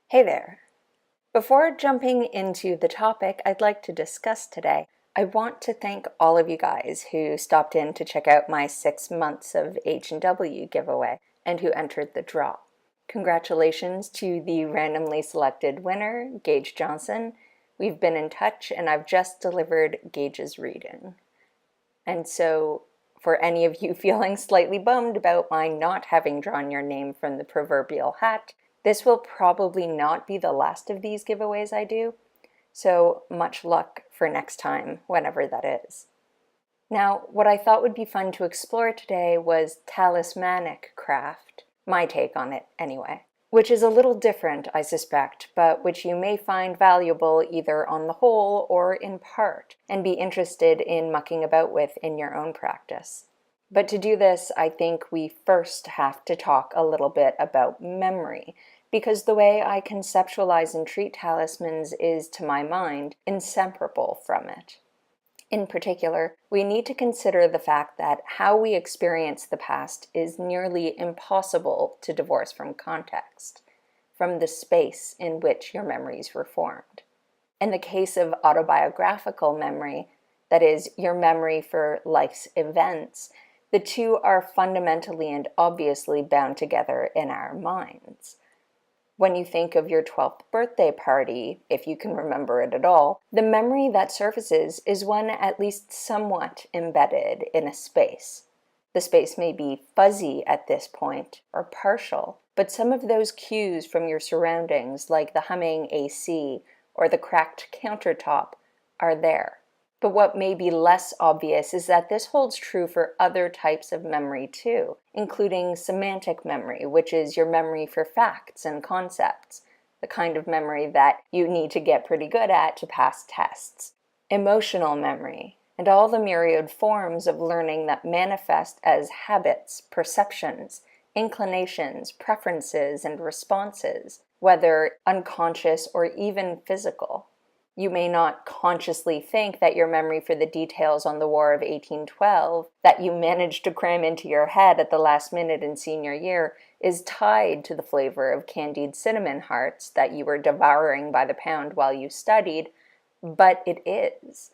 Hey there! Before jumping into the topic I'd like to discuss today, I want to thank all of you guys who stopped in to check out my 6 months of H&W giveaway and who entered the draw. Congratulations to the randomly selected winner, Gage Johnson. We've been in touch and I've just delivered Gage's reading. And so, for any of you feeling slightly bummed about my not having drawn your name from the proverbial hat, this will probably not be the last of these giveaways I do, so much luck for next time, whenever that is. Now, what I thought would be fun to explore today was Talismanic Craft, my take on it anyway, which is a little different, I suspect, but which you may find valuable either on the whole or in part, and be interested in mucking about with in your own practice. But to do this, I think we first have to talk a little bit about memory, because the way I conceptualize and treat talismans is, to my mind, inseparable from it. In particular, we need to consider the fact that how we experience the past is nearly impossible to divorce from context, from the space in which your memories were formed. In the case of autobiographical memory, that is, your memory for life's events, the two are fundamentally and obviously bound together in our minds. When you think of your 12th birthday party, if you can remember it at all, the memory that surfaces is one at least somewhat embedded in a space. The space may be fuzzy at this point, or partial, but some of those cues from your surroundings, like the humming AC or the cracked countertop, are there. But what may be less obvious is that this holds true for other types of memory too, including semantic memory, which is your memory for facts and concepts, the kind of memory that you need to get pretty good at to pass tests. Emotional memory, and all the myriad forms of learning that manifest as habits, perceptions, inclinations, preferences, and responses, whether unconscious or even physical. You may not consciously think that your memory for the details on the War of 1812 that you managed to cram into your head at the last minute in senior year is tied to the flavor of candied cinnamon hearts that you were devouring by the pound while you studied, but it is.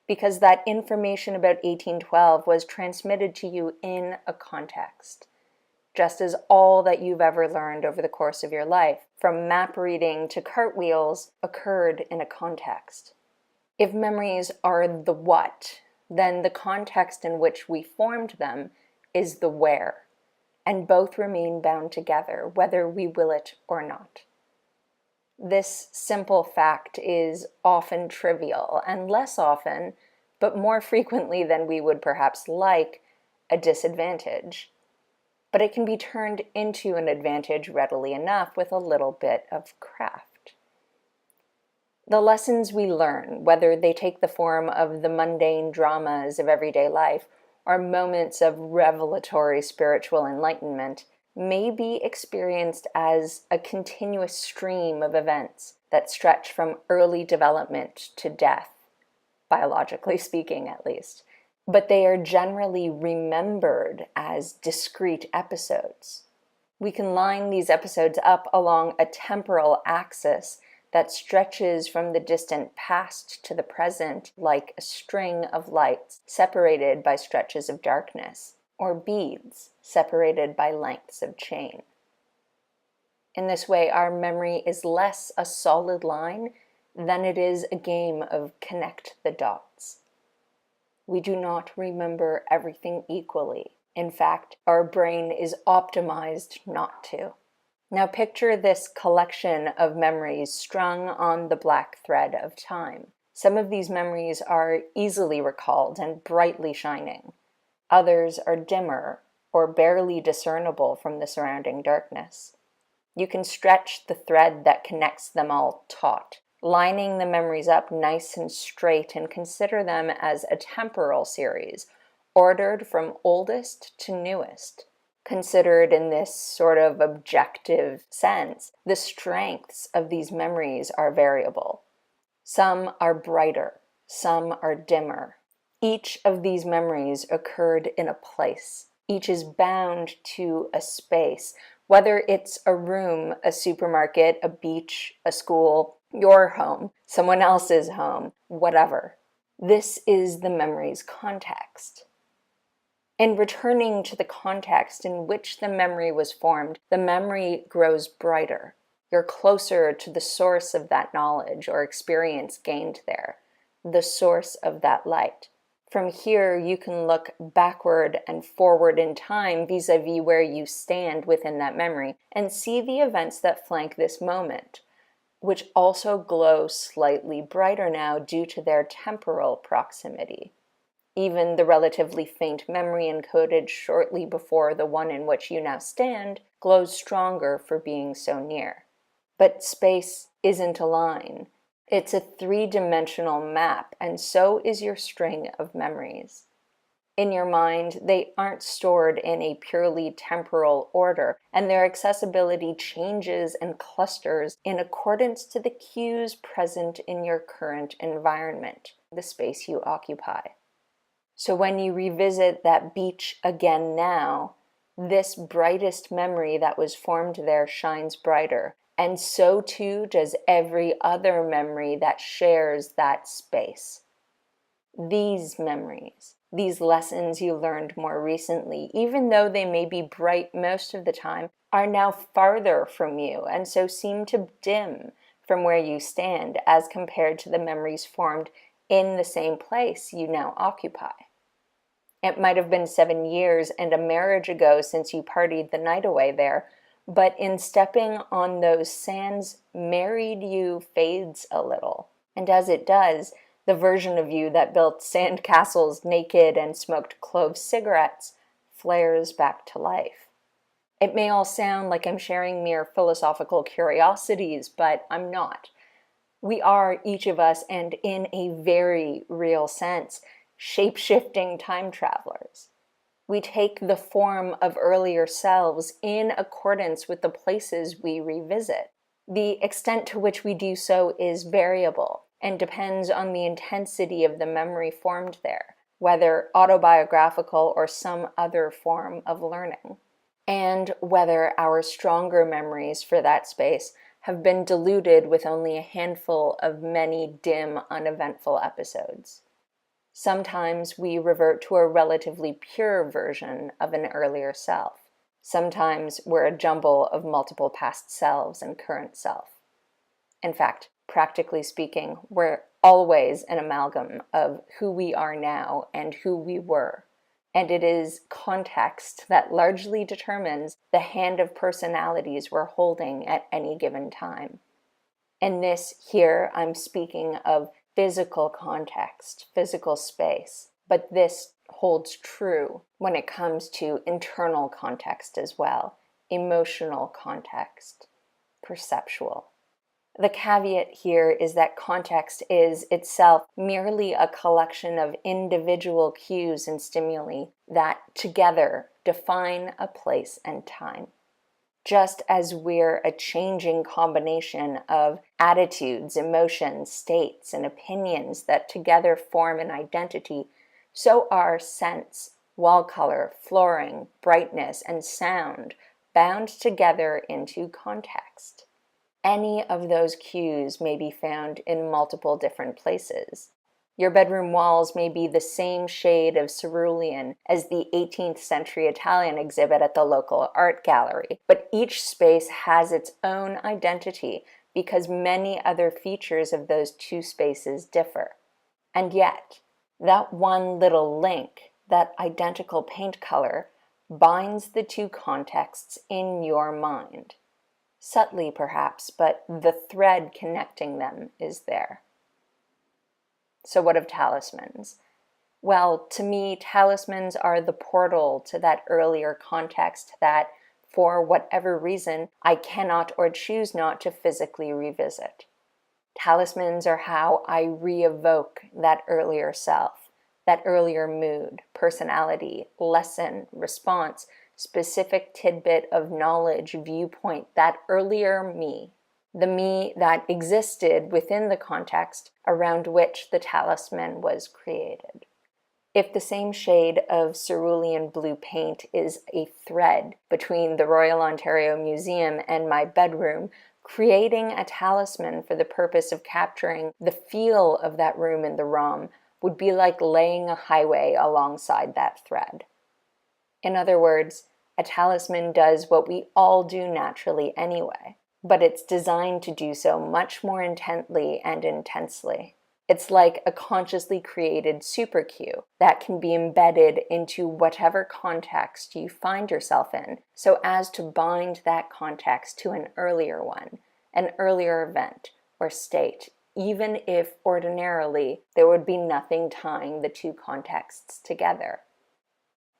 Because that information about 1812 was transmitted to you in a context. Just as all that you've ever learned over the course of your life, from map reading to cartwheels, occurred in a context. If memories are the what, then the context in which we formed them is the where, and both remain bound together, whether we will it or not. This simple fact is often trivial, and less often, but more frequently than we would perhaps like, a disadvantage. But it can be turned into an advantage readily enough with a little bit of craft. The lessons we learn, whether they take the form of the mundane dramas of everyday life or moments of revelatory spiritual enlightenment, may be experienced as a continuous stream of events that stretch from early development to death, biologically speaking at least. But they are generally remembered as discrete episodes. We can line these episodes up along a temporal axis that stretches from the distant past to the present like a string of lights separated by stretches of darkness, or beads separated by lengths of chain. In this way, our memory is less a solid line than it is a game of connect the dots. We do not remember everything equally. In fact, our brain is optimized not to. Now picture this collection of memories strung on the black thread of time. Some of these memories are easily recalled and brightly shining. Others are dimmer or barely discernible from the surrounding darkness. You can stretch the thread that connects them all taut, lining the memories up nice and straight, and consider them as a temporal series, ordered from oldest to newest. Considered in this sort of objective sense, the strengths of these memories are variable. Some are brighter, some are dimmer. Each of these memories occurred in a place. Each is bound to a space Whether it's a room, a supermarket, a beach, a school, your home, someone else's home, whatever. This is the memory's context. In returning to the context in which the memory was formed, the memory grows brighter. You're closer to the source of that knowledge or experience gained there, the source of that light. From here, you can look backward and forward in time vis-a-vis where you stand within that memory and see the events that flank this moment, which also glow slightly brighter now due to their temporal proximity. Even the relatively faint memory encoded shortly before the one in which you now stand glows stronger for being so near. But space isn't a line. It's a three-dimensional map, and so is your string of memories. In your mind, they aren't stored in a purely temporal order, and their accessibility changes and clusters in accordance to the cues present in your current environment, the space you occupy. So when you revisit that beach again now, this brightest memory that was formed there shines brighter, and so too does every other memory that shares that space. These memories, these lessons you learned more recently, even though they may be bright most of the time, are now farther from you and so seem to dim from where you stand as compared to the memories formed in the same place you now occupy. It might have been 7 years and a marriage ago since you partied the night away there, but in stepping on those sands, married you fades a little. And as it does, the version of you that built sand castles naked and smoked clove cigarettes flares back to life. It may all sound like I'm sharing mere philosophical curiosities, but I'm not. We are, each of us, and in a very real sense, shape-shifting time travelers. We take the form of earlier selves in accordance with the places we revisit. The extent to which we do so is variable and depends on the intensity of the memory formed there, whether autobiographical or some other form of learning, and whether our stronger memories for that space have been diluted with only a handful of many dim, uneventful episodes. Sometimes we revert to a relatively pure version of an earlier self. Sometimes we're a jumble of multiple past selves and current self. In fact, practically speaking, we're always an amalgam of who we are now and who we were. And it is context that largely determines the hand of personalities we're holding at any given time. And this here, I'm speaking of physical context, physical space, but this holds true when it comes to internal context as well, emotional context, perceptual. The caveat here is that context is itself merely a collection of individual cues and stimuli that together define a place and time. Just as we're a changing combination of attitudes, emotions, states, and opinions that together form an identity, so are scents, wall color, flooring, brightness, and sound bound together into context. Any of those cues may be found in multiple different places. Your bedroom walls may be the same shade of cerulean as the 18th century Italian exhibit at the local art gallery, but each space has its own identity because many other features of those two spaces differ. And yet, that one little link, that identical paint color, binds the two contexts in your mind. Subtly, perhaps, but the thread connecting them is there. So what of talismans? Well, to me, talismans are the portal to that earlier context that, for whatever reason, I cannot or choose not to physically revisit. Talismans are how I re-evoke that earlier self, that earlier mood, personality, lesson, response, specific tidbit of knowledge, viewpoint, that earlier me. The me that existed within the context around which the talisman was created. If the same shade of cerulean blue paint is a thread between the Royal Ontario Museum and my bedroom, creating a talisman for the purpose of capturing the feel of that room in the ROM would be like laying a highway alongside that thread. In other words, a talisman does what we all do naturally anyway, but it's designed to do so much more intently and intensely. It's like a consciously created super cue that can be embedded into whatever context you find yourself in, so as to bind that context to an earlier one, an earlier event or state, even if ordinarily there would be nothing tying the two contexts together.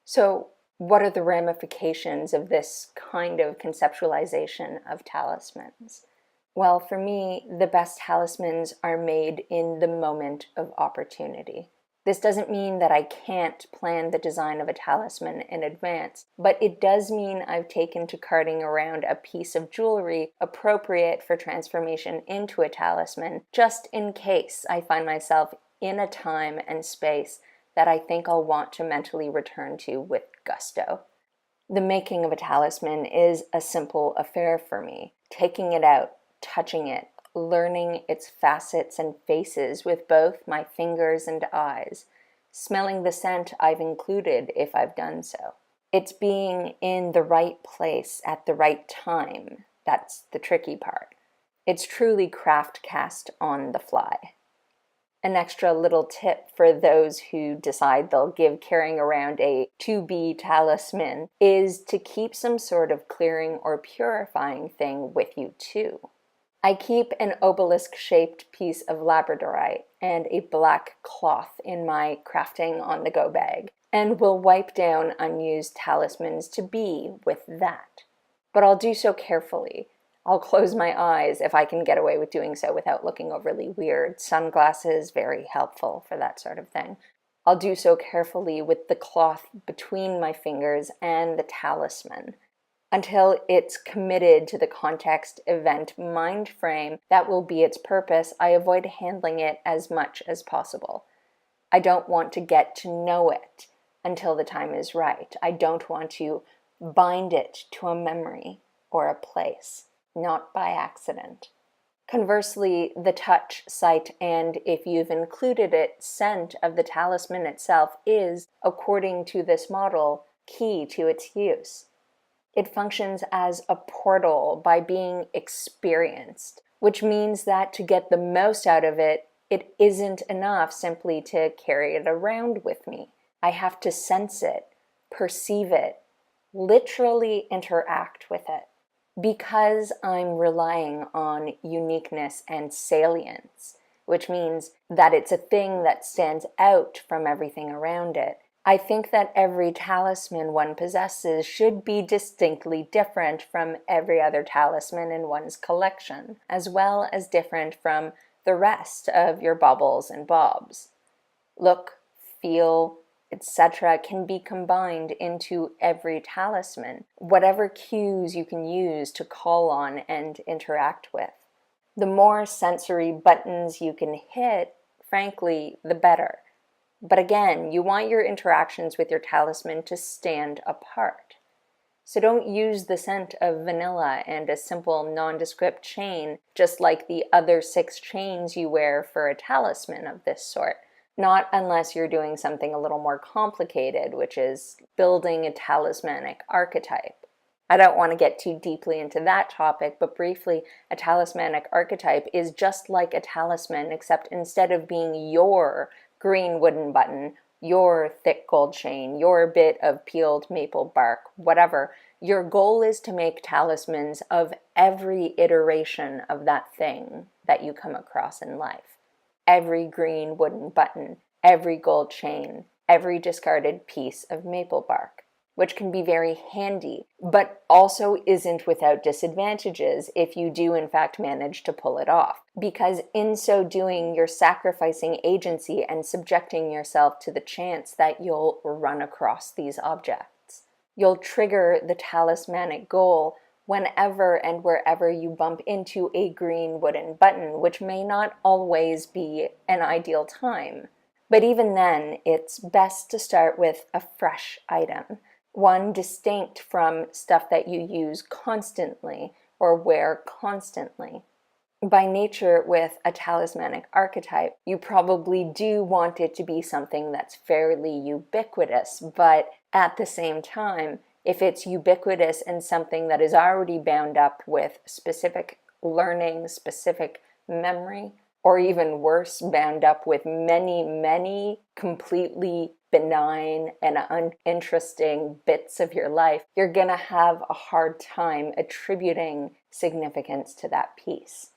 So, what are the ramifications of this kind of conceptualization of talismans? Well, for me, the best talismans are made in the moment of opportunity. This doesn't mean that I can't plan the design of a talisman in advance, but it does mean I've taken to carting around a piece of jewelry appropriate for transformation into a talisman, just in case I find myself in a time and space that I think I'll want to mentally return to with gusto. The making of a talisman is a simple affair for me. Taking it out, touching it, learning its facets and faces with both my fingers and eyes, smelling the scent I've included if I've done so. It's being in the right place at the right time. That's the tricky part. It's truly craft cast on the fly. An extra little tip for those who decide they'll give carrying around a to-be talisman is to keep some sort of clearing or purifying thing with you too. I keep an obelisk-shaped piece of labradorite and a black cloth in my crafting on-the-go bag, and will wipe down unused talismans to be with that. But I'll do so carefully. I'll close my eyes if I can get away with doing so without looking overly weird. Sunglasses, very helpful for that sort of thing. I'll do so carefully with the cloth between my fingers and the talisman, until it's committed to the context, event, mind frame that will be its purpose. I avoid handling it as much as possible. I don't want to get to know it until the time is right. I don't want to bind it to a memory or a place, not by accident. Conversely, the touch, sight, and, if you've included it, scent of the talisman itself is, according to this model, key to its use. It functions as a portal by being experienced, which means that to get the most out of it, it isn't enough simply to carry it around with me. I have to sense it, perceive it, literally interact with it. Because I'm relying on uniqueness and salience, which means that it's a thing that stands out from everything around it, I think that every talisman one possesses should be distinctly different from every other talisman in one's collection, as well as different from the rest of your baubles and bobs. Look, feel, etc. can be combined into every talisman, whatever cues you can use to call on and interact with. The more sensory buttons you can hit, frankly, the better. But again, you want your interactions with your talisman to stand apart. So don't use the scent of vanilla and a simple nondescript chain just like the other 6 chains you wear for a talisman of this sort. Not unless you're doing something a little more complicated, which is building a talismanic archetype. I don't want to get too deeply into that topic, but briefly, a talismanic archetype is just like a talisman, except instead of being your green wooden button, your thick gold chain, your bit of peeled maple bark, whatever, your goal is to make talismans of every iteration of that thing that you come across in life. Every green wooden button, every gold chain, every discarded piece of maple bark, which can be very handy, but also isn't without disadvantages if you do in fact manage to pull it off. Because in so doing, you're sacrificing agency and subjecting yourself to the chance that you'll run across these objects. You'll trigger the talismanic goal whenever and wherever you bump into a green wooden button, which may not always be an ideal time. But even then, it's best to start with a fresh item, one distinct from stuff that you use constantly or wear constantly. By nature, with a talismanic archetype, you probably do want it to be something that's fairly ubiquitous, but at the same time, if it's ubiquitous and something that is already bound up with specific learning, specific memory, or even worse, bound up with many completely benign and uninteresting bits of your life, you're going to have a hard time attributing significance to that piece.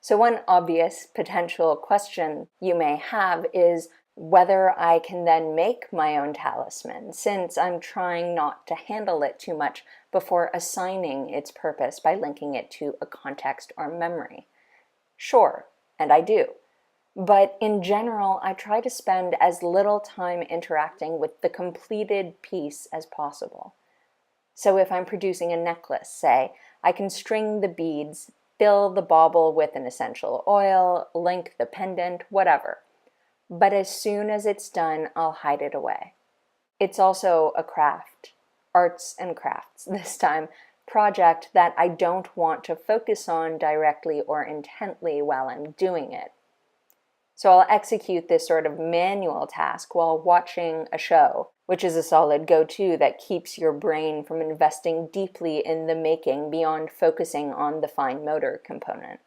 So one obvious potential question you may have is whether I can then make my own talisman, since I'm trying not to handle it too much before assigning its purpose by linking it to a context or memory. Sure, and I do. But in general, I try to spend as little time interacting with the completed piece as possible. So if I'm producing a necklace, say, I can string the beads, fill the bauble with an essential oil, link the pendant, whatever. But as soon as it's done, I'll hide it away. It's also a craft, arts and crafts this time, project that I don't want to focus on directly or intently while I'm doing it. So I'll execute this sort of manual task while watching a show, which is a solid go-to that keeps your brain from investing deeply in the making beyond focusing on the fine motor component.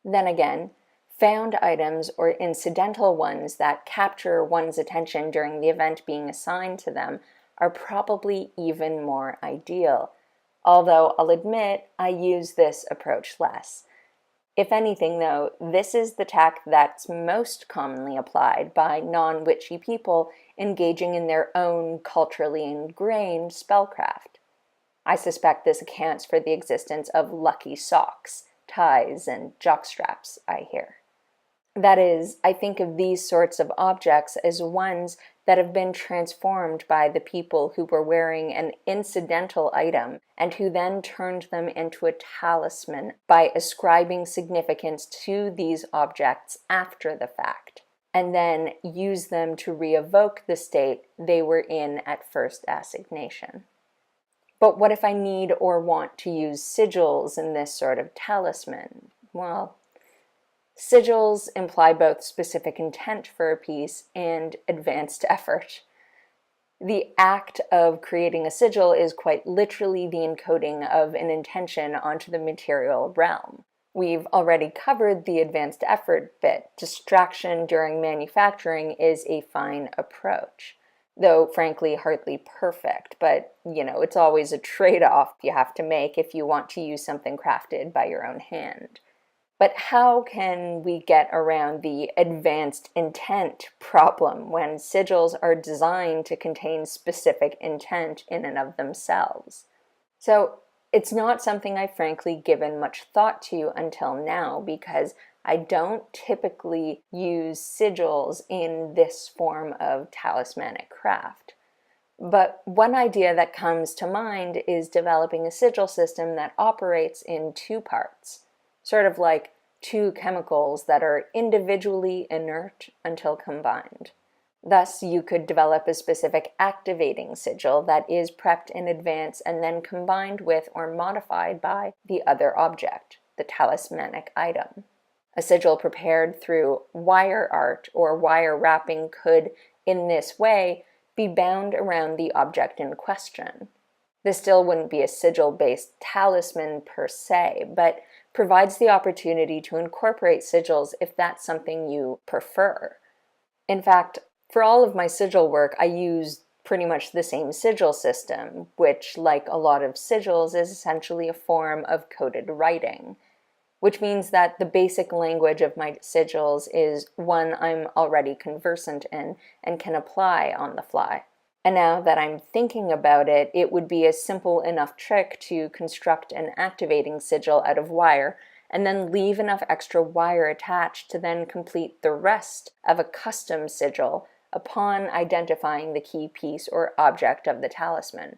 Then again, found items or incidental ones that capture one's attention during the event being assigned to them are probably even more ideal, although I'll admit I use this approach less. If anything, though, this is the tack that's most commonly applied by non-witchy people engaging in their own culturally ingrained spellcraft. I suspect this accounts for the existence of lucky socks, ties, and jockstraps, I hear. That is, I think of these sorts of objects as ones that have been transformed by the people who were wearing an incidental item and who then turned them into a talisman by ascribing significance to these objects after the fact, and then use them to re-evoke the state they were in at first assignation. But what if I need or want to use sigils in this sort of talisman? Well, sigils imply both specific intent for a piece and advanced effort. The act of creating a sigil is quite literally the encoding of an intention onto the material realm. We've already covered the advanced effort bit. Distraction during manufacturing is a fine approach, though frankly hardly perfect, but it's always a trade-off you have to make if you want to use something crafted by your own hand. But how can we get around the advanced intent problem when sigils are designed to contain specific intent in and of themselves? So it's not something I've frankly given much thought to until now, because I don't typically use sigils in this form of talismanic craft. But one idea that comes to mind is developing a sigil system that operates in two parts, sort of like two chemicals that are individually inert until combined. Thus, you could develop a specific activating sigil that is prepped in advance and then combined with or modified by the other object, the talismanic item. A sigil prepared through wire art or wire wrapping could, in this way, be bound around the object in question. This still wouldn't be a sigil-based talisman per se, but provides the opportunity to incorporate sigils if that's something you prefer. In fact, for all of my sigil work, I use pretty much the same sigil system, which, like a lot of sigils, is essentially a form of coded writing, which means that the basic language of my sigils is one I'm already conversant in and can apply on the fly. And now that I'm thinking about it, it would be a simple enough trick to construct an activating sigil out of wire and then leave enough extra wire attached to then complete the rest of a custom sigil upon identifying the key piece or object of the talisman.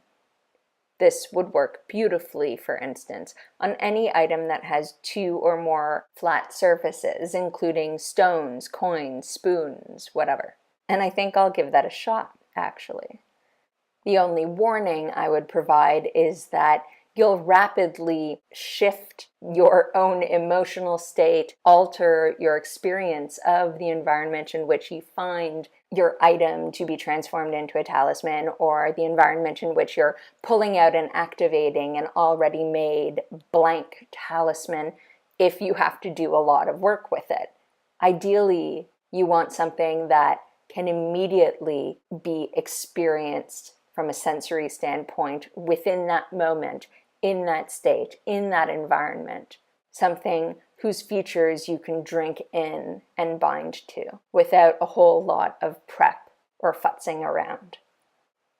This would work beautifully, for instance, on any item that has two or more flat surfaces, including stones, coins, spoons, whatever. and I think I'll give that a shot, actually. The only warning I would provide is that you'll rapidly shift your own emotional state, alter your experience of the environment in which you find your item to be transformed into a talisman, or the environment in which you're pulling out and activating an already made blank talisman, if you have to do a lot of work with it. Ideally, you want something that can immediately be experienced from a sensory standpoint within that moment, in that state, in that environment. Something whose features you can drink in and bind to without a whole lot of prep or futzing around.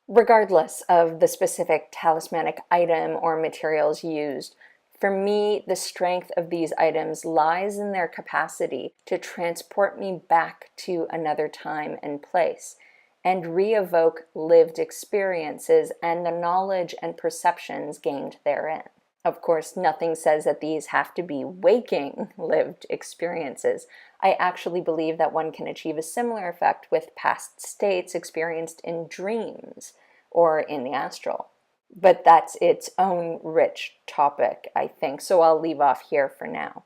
Regardless of the specific talismanic item or materials used, for me, the strength of these items lies in their capacity to transport me back to another time and place, and re-evoke lived experiences and the knowledge and perceptions gained therein. Of course, nothing says that these have to be waking lived experiences. I actually believe that one can achieve a similar effect with past states experienced in dreams or in the astral. But that's its own rich topic, I think, so I'll leave off here for now.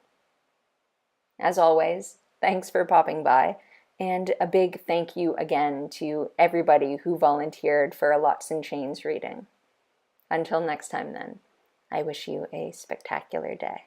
As always, thanks for popping by, and a big thank you again to everybody who volunteered for a Lots and Chains reading. Until next time then, I wish you a spectacular day.